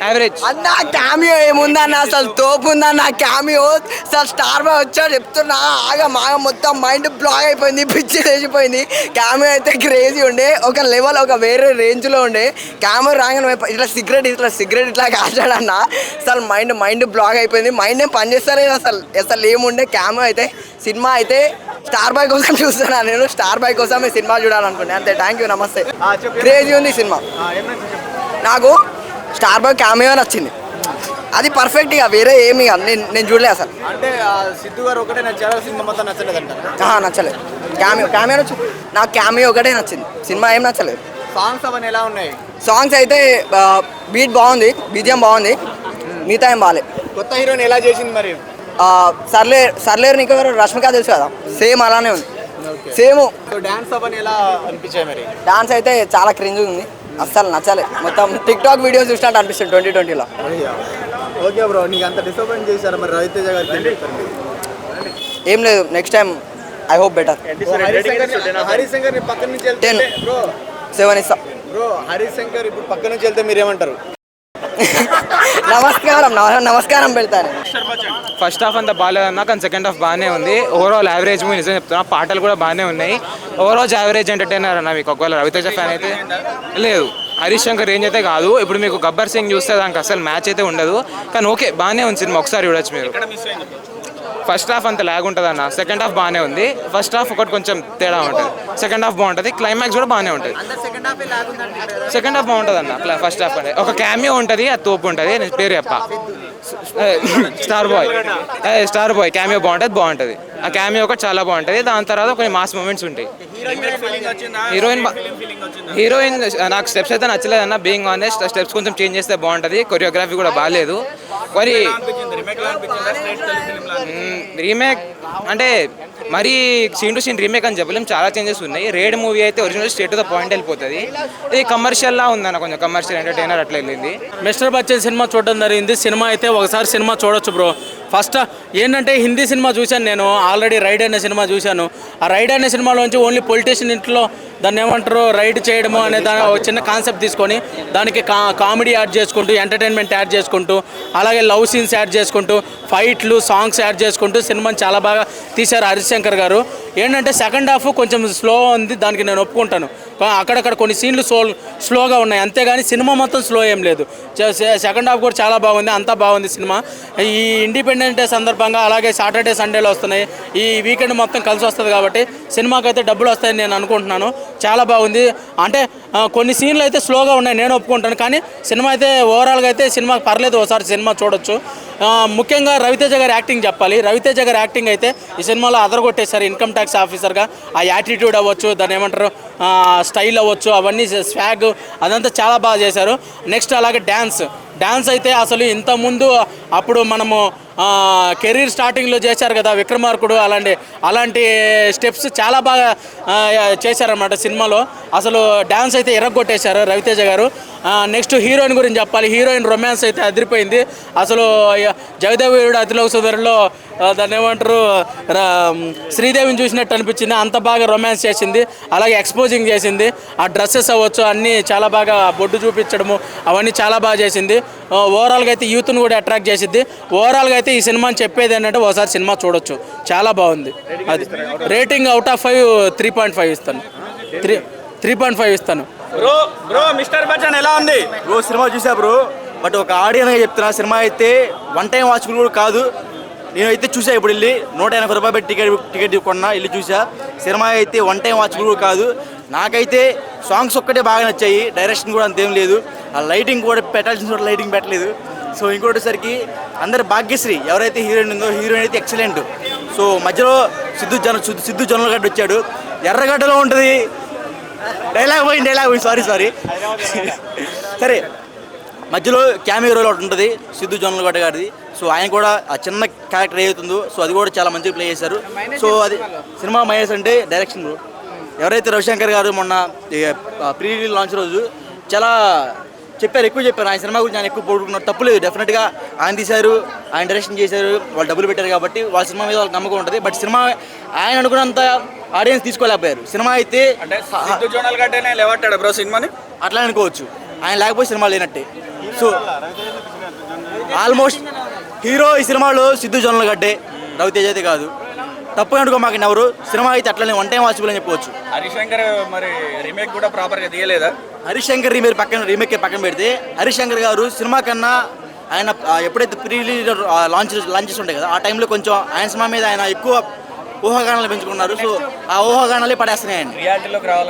Average అన్న cameo ఏముందన్న అసలు తోపు ఉందన్న క్యామియో అసలు స్టార్ బాయ్ వచ్చాడు చెప్తున్నా మాగా మొత్తం మైండ్ బ్లాక్ అయిపోయింది పిచ్చి లేచిపోయింది క్యామియో అయితే క్రేజీ ఉండే ఒక లెవెల్ ఒక వేరే రేంజ్లో ఉండే క్యామియో రాగానే ఇట్లా సిగరెట్ ఇట్లా కాల్చాడన్న అసలు మైండ్ బ్లాక్ అయిపోయింది మైండ్ ఏం పనిచేస్తలేదు అసలు ఏముండే క్యామియో అయితే సినిమా అయితే స్టార్ బాయ్ కోసం చూస్తున్నా నేను స్టార్ బాయ్ కోసం ఈ సినిమా చూడాలనుకున్నాను అంతే థ్యాంక్ యూ నమస్తే క్రేజీ ఉంది సినిమా నాకు స్టార్ బాయ్ క్యామియో నచ్చింది అది పర్ఫెక్ట్ ఇక వేరే ఏమి నేను చూడలే అసలు అంటే సిద్ధు గారు ఒకటే నచ్చారు సినిమా మొత్తం నచ్చలేదంట నచ్చలేదు క్యామియో నచ్చింది నాకు క్యామియో ఒకటే నచ్చింది సినిమా ఏం నచ్చలేదు సాంగ్స్ అవన్నీ ఎలా ఉన్నాయి సాంగ్స్ అయితే బీట్ బాగుంది బీజిఎం బాగుంది మిగతా ఏం బాగాలేదు కొత్త హీరోయిన్ ఎలా చేసింది మరి సర్లేరు నీకు రష్మిక తెలుసు కదా సేమ్ అలానే ఉంది సేమ్ డాన్స్ అవన్నీ ఎలా అనిపించాయి మరి డాన్స్ అయితే చాలా క్రింజ్ ఉంది అస్సలు నచ్చలేదు మొత్తం టిక్ టాక్ వీడియోస్ చూసినట్టు అనిపిస్తుంది 2020లో ఓకే బ్రో నీకు అంత డిసప్పాయింట్ చేశారు మరి రవితేజ గారికి ఏం లేదు next time I hope better Harishankar పక్కన నుంచి వెళ్తే 10 బ్రో 7 ఇస్తా బ్రో హరిశంకర్ ఇప్పుడు పక్క నుంచి వెళ్తే మీరేమంటారు నమస్కారం పెడతాను ఫస్ట్ హాఫ్ అంతా బాగాలేదన్నా కానీ సెకండ్ హాఫ్ బాగానే ఉంది ఓవరాల్ యావరేజ్ మూవీ నిజం చెప్తున్నా పాటలు కూడా బాగానే ఉన్నాయి ఓవరాల్ యావరేజ్ ఎంటర్టైనర్ అన్న మీకు ఒకవేళ రవితేజ ఫ్యాన్ అయితే లేదు హరీష్ శంకర్ రేంజ్ అయితే కాదు ఇప్పుడు మీకు గబ్బర్ సింగ్ చూస్తే దానికి అసలు మ్యాచ్ అయితే ఉండదు కానీ ఓకే బాగానే ఉంది సినిమా ఒకసారి చూడొచ్చు మీరు ఫస్ట్ హాఫ్ అంత లాగ్ ఉంటుంది అన్న సెకండ్ హాఫ్ బాగానే ఉంది ఫస్ట్ హాఫ్ ఒకటి కొంచెం తేడా ఉంటుంది సెకండ్ హాఫ్ బాగుంటుంది క్లైమాక్స్ కూడా బాగానే ఉంటుంది సెకండ్ హాఫ్ బాగుంటుంది అన్న ఫస్ట్ హాఫ్ అంటే ఒక క్యామియో ఉంటుంది అది తోపు ఉంటుంది నేను పేరు చెప్ప స్టార్ బాయ్ క్యామియో బాగుంటుంది ఆ క్యామియో ఒకటి చాలా బాగుంటుంది దాని తర్వాత కొన్ని మాస్ మూమెంట్స్ ఉంటాయి హీరోయిన్ నాకు స్టెప్స్ అయితే నచ్చలేదు అన్న బీయింగ్ ఆనెస్ట్ స్టెప్స్ కొంచెం చేంజ్ చేస్తే బాగుంటుంది కొరియోగ్రఫీ కూడా బాగాలేదు మరి రీమేక్ అంటే మరీ సీన్ టు సీన్ రీమేక్ అని చెప్పలేం చాలా చేంజెస్ ఉన్నాయి రేడ్ మూవీ అయితే original state to the point వెళ్ళిపోతుంది ఇది కమర్షియల్లా ఉందన్న కొంచెం కమర్షియల్ ఎంటర్టైనర్ అట్లా వెళ్ళింది మిస్టర్ బచ్చన్ సినిమా చూడడం జరిగింది సినిమా అయితే ఒకసారి సినిమా చూడొచ్చు బ్రో ఫస్ట్ ఏంటంటే హిందీ సినిమా చూశాను నేను ఆల్రెడీ రైడ్ అనే సినిమా చూశాను ఆ రైడ్ అనే సినిమాలోంచి ఓన్లీ పొలిటీషియన్ ఇంట్లో దాన్ని ఏమంటారు రైడ్ చేయడము అనే దాని ఒక చిన్న కాన్సెప్ట్ తీసుకొని దానికి కామెడీ యాడ్ చేసుకుంటూ ఎంటర్టైన్మెంట్ యాడ్ చేసుకుంటూ అలాగే లవ్ సీన్స్ యాడ్ చేసుకుంటూ ఫైట్లు సాంగ్స్ యాడ్ చేసుకుంటూ సినిమాని చాలా బాగా తీశారు హరిశంకర్ గారు ఏంటంటే సెకండ్ హాఫ్ కొంచెం స్లో ఉంది దానికి నేను ఒప్పుకుంటాను అక్కడక్కడ కొన్ని సీన్లు స్లోగా ఉన్నాయి అంతేగాని సినిమా మొత్తం స్లో ఏం లేదు సెకండ్ హాఫ్ కూడా చాలా బాగుంది అంతా బాగుంది సినిమా ఈ ఇండిపెండెన్స్ డే సందర్భంగా అలాగే సాటర్డే సండేలో వస్తున్నాయి ఈ వీకెండ్ మొత్తం కలిసి వస్తుంది కాబట్టి సినిమాకి అయితే డబ్బులు వస్తాయని నేను అనుకుంటున్నాను చాలా బాగుంది అంటే కొన్ని సీన్లు అయితే స్లోగా ఉన్నాయి నేను ఒప్పుకుంటాను కానీ సినిమా అయితే ఓవరాల్గా అయితే సినిమాకి పర్లేదు ఒకసారి సినిమా చూడొచ్చు ముఖ్యంగా రవితేజ గారి యాక్టింగ్ చెప్పాలి రవితేజ గారి యాక్టింగ్ అయితే ఈ సినిమాలో అదరగొట్టేశారు ఇన్కమ్ ట్యాక్స్ ఆఫీసర్గా ఆ యాటిట్యూడ్ అవ్వచ్చు దాన్ని ఏమంటారు స్టైల్ అవ్వచ్చు అవన్నీ స్వాగ్ అదంతా చాలా బాగా చేశారు నెక్స్ట్ అలాగే డ్యాన్స్ అయితే అసలు ఇంతకుముందు అప్పుడు మనము కెరీర్ స్టార్టింగ్లో చేశారు కదా విక్రమార్కుడు అలాంటి స్టెప్స్ చాలా బాగా చేశారన్నమాట సినిమాలో అసలు డ్యాన్స్ అయితే ఎరగొట్టేశారు రవితేజ గారు నెక్స్ట్ హీరోయిన్ గురించి చెప్పాలి హీరోయిన్ రొమాన్స్ అయితే అదిరిపోయింది అసలు జగదేవుడు అతిలోక సుందరిలో దాన్ని ఏమంటారు శ్రీదేవిని చూసినట్టు అనిపించింది అంత బాగా రొమాన్స్ చేసింది అలాగే ఎక్స్పోజింగ్ చేసింది ఆ డ్రెస్సెస్ అవ్వచ్చు అన్నీ చాలా బాగా బొడ్డు చూపించడము అవన్నీ చాలా బాగా చేసింది ఓవరాల్గా అయితే యూత్ను కూడా అట్రాక్ట్ చేసింది ఓవరాల్గా అయితే ఈ సినిమాని చెప్పేది ఏంటంటే ఒకసారి సినిమా చూడొచ్చు చాలా బాగుంది అది రేటింగ్ అవుట్ ఆఫ్ 5 3.5 ఇస్తాను 3.5 ఇస్తాను బ్రో మిస్టర్ బచ్చన్ ఎలా ఉంది బ్రో సినిమా చూసా బ్రో బట్ ఒక ఆడియన్గా చెప్తున్నా సినిమా అయితే వన్ టైం వాచ్బుల్ కూడా కాదు నేనైతే చూసా ఇప్పుడు వెళ్ళి 180 రూపాయలు పెట్టి టికెట్ కొన్నా వెళ్ళి చూసా సినిమా అయితే వన్ టైం వాచ్బుల్ కూడా కాదు నాకైతే సాంగ్స్ ఒక్కటే బాగా నచ్చాయి డైరెక్షన్ కూడా అంతేం లేదు ఆ లైటింగ్ కూడా పెట్టాల్సిన చోట లైటింగ్ పెట్టలేదు సో ఇంకోటిసరికి అందరు భాగ్యశ్రీ ఎవరైతే హీరోయిన్ ఉందో హీరోయిన్ అయితే ఎక్సలెంట్ సో మధ్యలో సిద్ధు జొన్నలగడ్డ వచ్చాడు ఎర్రగడ్డలో ఉంటుంది డైలాగ్ పోయింది సారీ సరే మధ్యలో క్యామియో రోల్ ఒకటి ఉంటుంది సిద్ధు జొన్నలగడ్డ గారిది సో ఆయన కూడా ఆ చిన్న క్యారెక్టర్ ఏదవుతుందో సో అది కూడా చాలా మంచిగా ప్లే చేశారు సో అది సినిమా మైనస్ అంటే డైరెక్షన్ ఎవరైతే రవిశంకర్ గారు మొన్న ప్రీ రిలీజ్ లాంచ్ రోజు చాలా ఎక్కువ చెప్పారు ఆయన సినిమా గురించి ఆయన ఎక్కువ పోడుకున్నారు తప్పులేదు డెఫినెట్గా ఆయన తీశారు ఆయన డైరెక్షన్ చేశారు వాళ్ళు డబ్బులు పెట్టారు కాబట్టి వాళ్ళ సినిమా మీద వాళ్ళకి నమ్మకం ఉంటుంది బట్ సినిమా ఆయన అనుకున్నంత ఆడియన్స్ తీసుకోలేకపోయారు సినిమా అయితే లేవట్టాడు బ్రో సినిమాని అట్లా అనుకోవచ్చు ఆయన లేకపోతే సినిమా లేనట్టే సో ఆల్మోస్ట్ హీరో ఈ సినిమాలో సిద్ధు జొన్నలగడ్డే, రవితేజ అయితే కాదు. తప్పు అనుకో మాకు ఎవరు, సినిమా అయితే అట్లనే వన్ టైం వాచబుల్ అని చెప్పవచ్చు. హరిశంకర్ మరి రీమేక్ కూడా ప్రాపర్గా తీయలేదా? హరిశంకర్ రీమేక్ పక్కన పెడితే హరిశంకర్ గారు సినిమా కన్నా ఆయన ఎప్పుడైతే ప్రీ రిలీజ్ లాంచెస్ ఉంటాయి కదా, ఆ టైంలో కొంచెం ఆయన సినిమా మీద ఆయన ఎక్కువ ఊహాగానాలు పెంచుకున్నారు. సో ఆ ఊహాగానాలే పడేస్తున్నాయి ఆయన. రియాలిటీలోకి రావాలి.